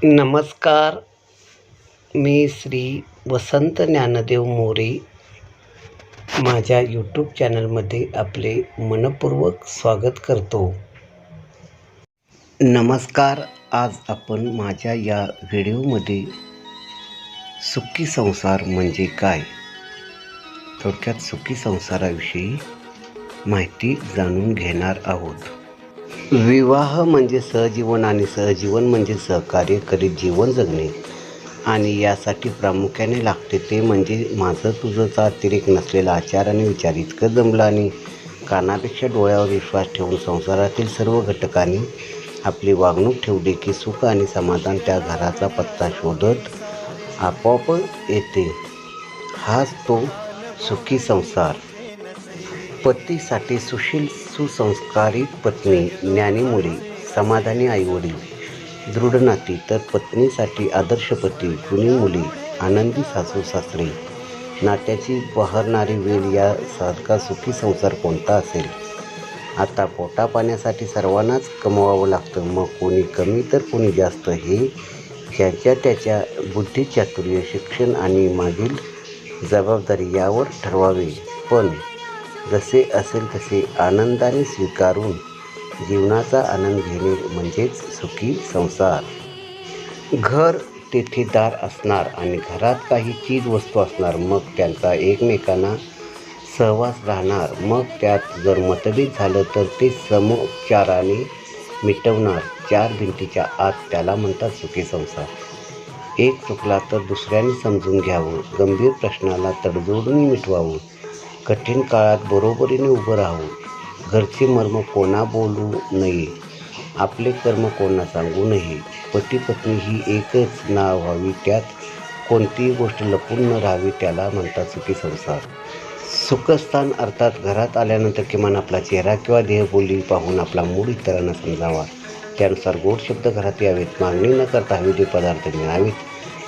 नमस्कार. मी श्री वसंत ज्ञानदेव मोरे माझ्या यूट्यूब चॅनलमध्ये आपले मनपूर्वक स्वागत करतो. नमस्कार. आज आपण माझ्या या व्हिडिओमध्ये सुखी संसार म्हणजे काय, थोडक्यात सुखी संसाराविषयी माहिती जाणून घेणार आहोत. विवाह म्हणजे सहजीवन आणि सहजीवन म्हणजे सहकार्य करीत जीवन जगणे आणि यासाठी प्रामुख्याने लागते ते म्हणजे माझं तुझंचा अतिरेक नसलेला आचार आणि विचार. इतकं जमलं आणि कानापेक्षा डोळ्यावर विश्वास ठेवून संसारातील सर्व घटकांनी आपली वागणूक ठेवली की सुख आणि समाधान त्या घराचा पत्ता शोधत आपोआप येते. हाच तो सुखी संसार. पतीसाठी सुशील सुसंस्कारित पत्नी, ज्ञानी मुले, समाधानी आईवडील, दृढ नाती, तर पत्नीसाठी आदर्श पती, गुणी मुली, आनंदी सासू सासरे, नात्याची बहरणारी वेल यासारखा सुखी संसार कोणता असेल. आता पोटा पाण्यासाठी सर्वांनाच कमवावं लागतं. मग कोणी कमी तर कोणी जास्त, हे ज्याच्या त्याच्या बुद्धिचातुर्य, शिक्षण आणि मागील जबाबदारी यावर ठरवावे. पण जसे असेल तसे आनंदाने स्वीकारून जीवनाचा आनंद घेणे म्हणजेच सुखी संसार. घर तेथे दार असणार आणि घरात काही चीज वस्तू असणार. मग त्यांचा एकमेकांना सहवास राहणार. मग त्यात जर मतभेद झालं तर ते समोपचाराने मिटवणार. चार भिंतीच्या आत, त्याला म्हणतात सुखी संसार. एक चुकला तर दुसऱ्याने समजून घ्यावं. गंभीर प्रश्नाला तडजोडून मिटवावं. कठीण काळात बरोबरीने उभं राहावं. घरचे मर्म कोणा बोलू नये. आपले कर्म कोणा सांगू नये. पती पत्नी ही एकच नाव व्हावी. त्यात कोणतीही गोष्ट लपून न राहावी. त्याला म्हणतात सुखी संसार. सुखस्थान अर्थात घरात आल्यानंतर किमान आपला चेहरा किंवा देहबोली पाहून आपला मूड इतरांना समजावा. त्यानुसार गोड शब्द घरात यावेत. मागणी न करता हवे पदार्थ मिळावेत.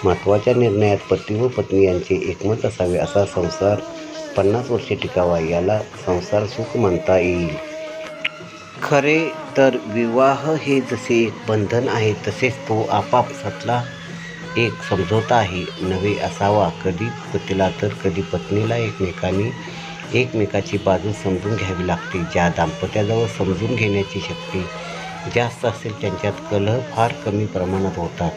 महत्त्वाच्या निर्णयात पती व पत्नी यांचे एकमत असावे. असा संसार 50 वर्षे टिकावा. याला संसार सुख म्हणता येईल. खरे तर विवाह हे जसे एक बंधन आहे तसेच तो आपापसातला एक समझोता आहे. नवे असावा. कधी पतीला तर कधी पत्नीला एकमेकाची बाजू समजून घ्यावी लागते. ज्या दाम्पत्याजवळ समजून घेण्याची शक्ती जास्त असेल त्यांच्यात कलह फार कमी प्रमाणात होतात.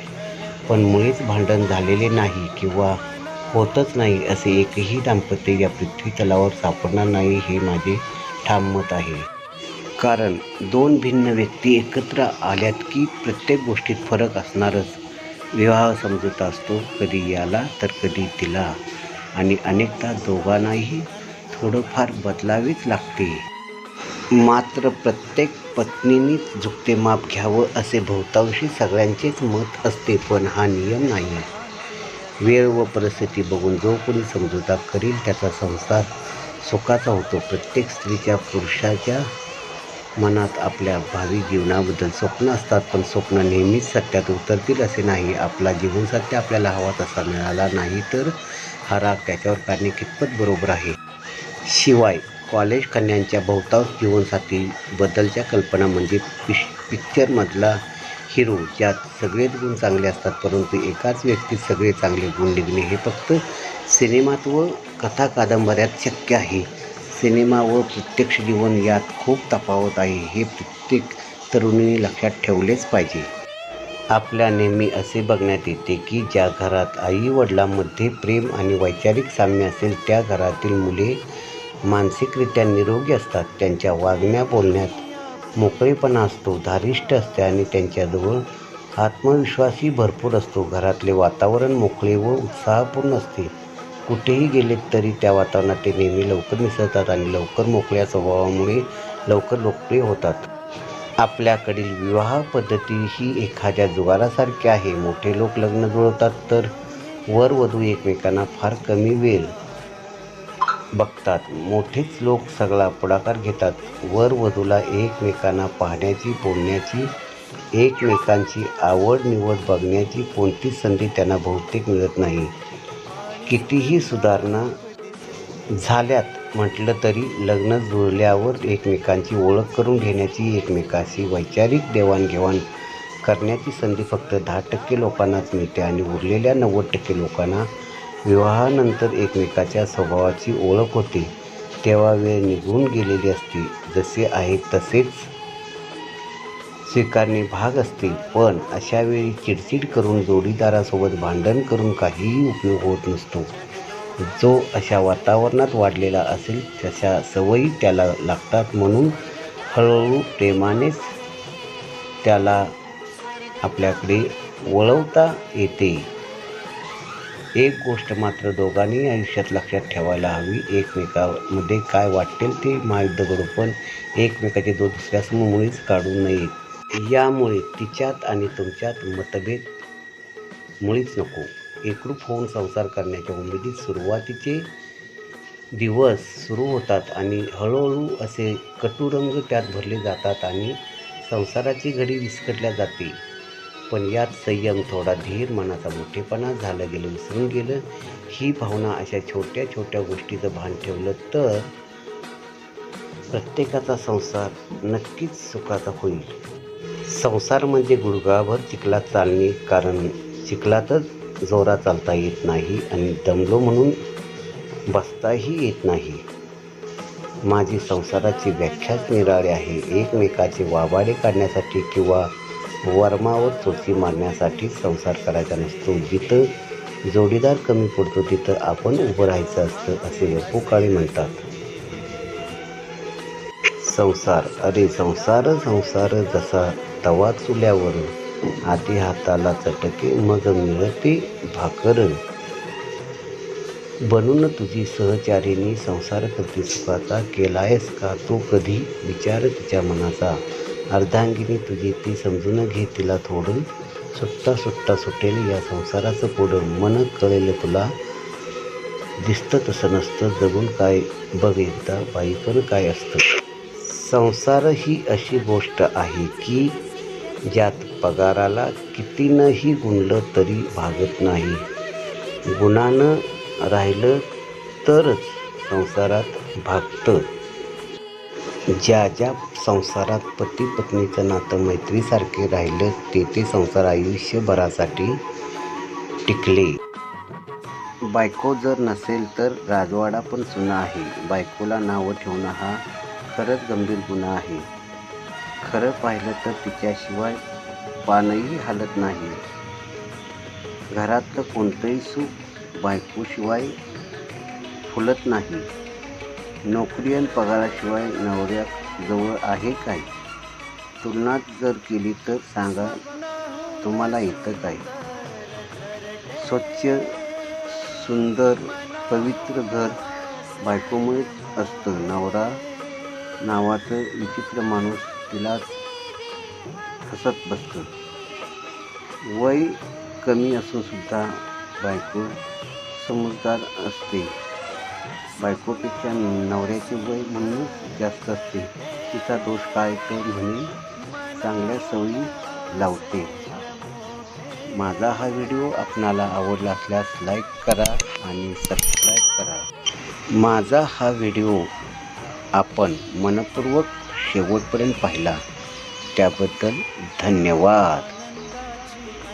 पण मुळीच भांडण झालेले नाही किंवा होतच नाही असे एकही दाम्पत्य या पृथ्वी तलावर सापडणार नाही, हे माझे ठाम मत आहे. कारण दोन भिन्न व्यक्ती एकत्र आल्यात की प्रत्येक गोष्टीत फरक असणारच. विवाह समझोता असतो, कधी याला तर कधी तिला, आणि अनेकदा दोघांनाही थोडंफार बदलावेच लागते. मात्र प्रत्येक पत्नीनेच झुकते माप घ्यावं असे बहुतांशी सगळ्यांचेच मत असते. पण हा नियम नाही. वेळ व परिस्थिती बघून जो कोणी समझोता करील त्याचा संसार सुखाचा होतो. प्रत्येक स्त्रीच्या पुरुषाच्या मनात आपल्या भावी जीवनाबद्दल स्वप्न असतात. पण स्वप्न नेहमीच सत्यात उतरतील असे नाही. आपला जीवनसाथी आपल्याला हवा तसा मिळाला नाही तर हा राग त्याच्यावर काढणे कितपत बरोबर आहे. शिवाय कॉलेज कन्यांच्या बहुतांश जीवनसाथी बद्दलच्या कल्पना म्हणजे पिक्चरमधला हिरो, ज्यात सगळेच गुण चांगले असतात परंतु एकाच व्यक्तीत सगळे चांगले गुण निघणे हे फक्त सिनेमात व कथा कादंबऱ्यात शक्य आहे. सिनेमा व प्रत्यक्ष जीवन यात खूप तफावत आहे, हे प्रत्येक तरुणीने लक्षात ठेवलेच पाहिजे. आपल्या नेहमी असे बघण्यात येते की ज्या घरात आई वडिलांमध्ये प्रेम आणि वैचारिक साम्य असेल त्या घरातील मुले मानसिकरित्या निरोगी असतात. त्यांच्या वागण्या बोलण्यात मोकळेपणा असतो, धारिष्ट असते आणि त्यांच्याजवळ आत्मविश्वासही भरपूर असतो. घरातले वातावरण मोकळे व उत्साहपूर्ण असते. कुठेही गेले तरी त्या वातावरणात ते नेहमी लवकर मिसळतात आणि लवकर मोकळ्या स्वभावामुळे लवकर लोकप्रिय होतात. आपल्याकडील विवाह पद्धती ही एखाद्या जुगारासारखी आहे. मोठे लोक लग्न जुळवतात तर वर वधू एकमेकांना फार कमी वेळ बघतात. मोठेच लोक सगळा पुढाकार घेतात. वर वधूला एकमेकांना पाहण्याची, बोलण्याची, एकमेकांची आवड निवड बघण्याची कोणतीच संधी त्यांना बहुतेक मिळत नाही. कितीही सुधारणा झाल्यात म्हटलं तरी लग्न जुळल्यावर एकमेकांची ओळख करून घेण्याची, एकमेकांशी वैचारिक देवाणघेवाण करण्याची संधी फक्त 10% लोकांनाच मिळते आणि उरलेल्या 90% लोकांना विवाहानंतर एकमेकाच्या स्वभावाची ओळख होते तेव्हा वेळ निघून गेलेली असते. जसे आहे तसेच स्वीकारणे भाग असते. पण अशा वेळी चिडचिड करून जोडीदारासोबत भांडण करून काहीही उपयोग होत नसतो. जो अशा वातावरणात वाढलेला असेल तशा सवयी त्याला लागतात. म्हणून हळूहळू प्रेमानेच त्याला आपल्याकडे वळवता येते. एक गोष्ट मात्र दोघांनी आयुष्यात लक्षात ठेवायला हवी, एकमेकांमध्ये काय वाटेल ते महायुद्ध करू, पण एकमेकाचे दोष दुसऱ्यासमोर मुळीच काढू नयेत. यामुळे तिच्यात आणि तुमच्यात मतभेद मुळीच नको. एकरूप होऊन संसार करण्याच्या उमेदीत सुरुवातीचे दिवस सुरू होतात आणि हळूहळू असे कटुरंग त्यात भरले जातात आणि संसाराची घडी विस्कटल्या जाते. पण यात संयम, थोडा धीर, मनाचा मोठेपणा, झालं गेलं विसरून गेलं ही भावना, अशा छोट्या छोट्या गोष्टीचं भान ठेवलं तर प्रत्येकाचा संसार नक्कीच सुखाचा होईल. संसार म्हणजे गुडघाभर चिखलात चालणे, कारण चिखलातच जोरात चालता येत नाही आणि दमलो म्हणून बसताही येत नाही. माझी संसाराची व्याख्याच निराळी आहे. एकमेकाचे वाबाडे काढण्यासाठी किंवा वर्मावर चोची मारण्यासाठी संसार करायचा नसतो. जिथं जोडीदार कमी पडतो तिथं आपण उभं राहायचं असतं, असे बापू काळे म्हणतात. संसार, अरे संसार संसार जसा तवा चुल्यावर, आधी हाताला चटके मग मिळते भाकर. बनून तुझी सहचारिणी संसार करते सुखाचा, केलायस का तू कधी विचार तिच्या मनाचा. अर्धांगिनी तुझी ती समजून घे तिला थोडं, सुट्टा सुट्टा सुटेल या संसाराचं पुढं. मन कळेल तुला, दिसतं तसं नसतं, जगून काय बघ एकदा बाईपण काय असतं. संसार ही अशी गोष्ट आहे की ज्यात पगाराला कितीनंही गुणलं तरी भागत नाही. गुणानं राहिलं तरच संसारात भागतं. ज्या ज्या संसारात पती पत्नीचं नातं मैत्रीसारखे राहिलं ते संसार आयुष्यभरासाठी टिकले. बायको जर नसेल तर राजवाडा पण सुना आहे. बायकोला नावं ठेवणं हा खरंच गंभीर गुन्हा आहे. खरं पाहिलं तर तिच्याशिवाय पानही हालत नाही. घरातलं कोणतंही सुख बायकोशिवाय फुलत नाही. नोकरी आणि पगाराशिवाय नवऱ्याजवळ आहे काय? तुलना जर केली तर सांगा, तुम्हाला येतं काय? स्वच्छ, सुंदर, पवित्र घर बायकोमुळेच असतं. नवरा नावाचं विचित्र माणूस तिलाच हसत बसतं. वय कमी असून सुद्धा बायको समजदार असते. बायकोपेक्षा नवऱ्याचे वय म्हणूनच जास्त असते. तिचा दोष काय तर म्हणे चांगल्या सवयी लावते. माझा हा व्हिडिओ आपणाला आवडला असल्यास लाईक करा आणि सबस्क्राईब करा. माझा हा व्हिडिओ आपण मनपूर्वक शेवटपर्यंत पाहिला त्याबद्दल धन्यवाद.